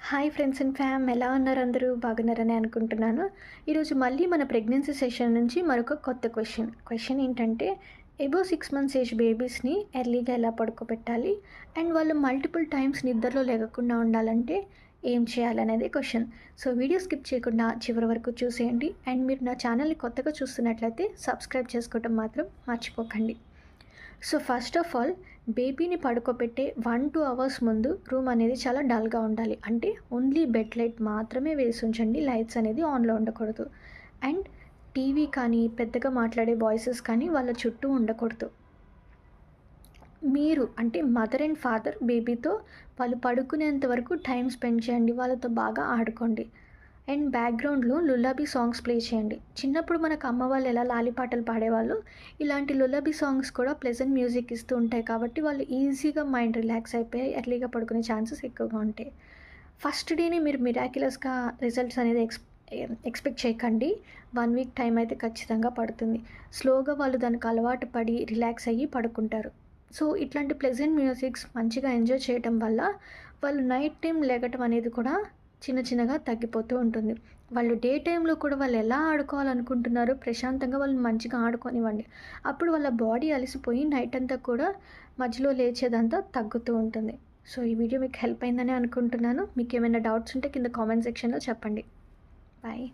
Hi friends and ఫ్యామ్, ఎలా ఉన్నారు? అందరూ బాగున్నారని అనుకుంటున్నాను. ఈరోజు మళ్ళీ మన ప్రెగ్నెన్సీ సెషన్ నుంచి మరొక కొత్త క్వశ్చన్ ఏంటంటే, ఎబో 6 మంత్స్ ఏజ్ బేబీస్ని ఎర్లీగా ఎలా పడుకోబెట్టాలి అండ్ వాళ్ళు మల్టిపుల్ టైమ్స్ నిద్రలో లేకుండా ఉండాలంటే ఏం చేయాలనేది క్వశ్చన్. సో వీడియో స్కిప్ చేయకుండా చివరి వరకు చూసేయండి. అండ్ మీరు నా ఛానల్ని కొత్తగా చూస్తున్నట్లయితే సబ్స్క్రైబ్ చేసుకోవటం మాత్రం మర్చిపోకండి. సో ఫస్ట్ ఆఫ్ ఆల్, బేబీని పడుకోబెట్టే 1-2 అవర్స్ ముందు రూమ్ అనేది చాలా డల్గా ఉండాలి. అంటే ఓన్లీ బెడ్ లైట్ మాత్రమే వేసి ఉంచండి, లైట్స్ అనేది ఆన్లో ఉండకూడదు. అండ్ టీవీ కానీ పెద్దగా మాట్లాడే వాయిసెస్ కానీ వాళ్ళ చుట్టూ ఉండకూడదు. మీరు అంటే మదర్ అండ్ ఫాదర్ బేబీతో వాళ్ళు పడుకునేంత వరకు టైం స్పెండ్ చేయండి, వాళ్ళతో బాగా ఆడుకోండి. అండ్ బ్యాక్గ్రౌండ్లో లుల్లాబీ సాంగ్స్ ప్లే చేయండి. చిన్నప్పుడు మనకు అమ్మ వాళ్ళు ఎలా లాలి పాటలు పాడేవాళ్ళు, ఇలాంటి లుల్లాబీ సాంగ్స్ కూడా ప్లెజెంట్ మ్యూజిక్ ఇస్తూ ఉంటాయి. కాబట్టి వాళ్ళు ఈజీగా మైండ్ రిలాక్స్ అయిపోయి ఎర్లీగా పడుకునే ఛాన్సెస్ ఎక్కువగా ఉంటాయి. ఫస్ట్ డేనే మీరు మిరాక్యులస్గా రిజల్ట్స్ అనేది ఎక్స్పెక్ట్ చేయకండి. 1 వీక్ టైం అయితే ఖచ్చితంగా పడుతుంది. స్లోగా వాళ్ళు దానికి అలవాటు పడి రిలాక్స్ అయ్యి పడుకుంటారు. సో ఇట్లాంటి ప్లెజెంట్ మ్యూజిక్స్ మంచిగా ఎంజాయ్ చేయటం వల్ల వాళ్ళు నైట్ టైం లెగటం అనేది కూడా చిన్నగా తగ్గిపోతూ ఉంటుంది. వాళ్ళు డే టైంలో కూడా వాళ్ళు ఎలా ఆడుకోవాలనుకుంటున్నారో ప్రశాంతంగా వాళ్ళు మంచిగా ఆడుకోనివ్వండి. అప్పుడు వాళ్ళ బాడీ అలసిపోయి నైట్ అంతా కూడా మధ్యలో లేచేదంతా తగ్గుతూ ఉంటుంది. సో ఈ వీడియో మీకు హెల్ప్ అయిందని అనుకుంటున్నాను. మీకు ఏమైనా డౌట్స్ ఉంటే కింద కామెంట్ సెక్షన్లో చెప్పండి. బాయ్.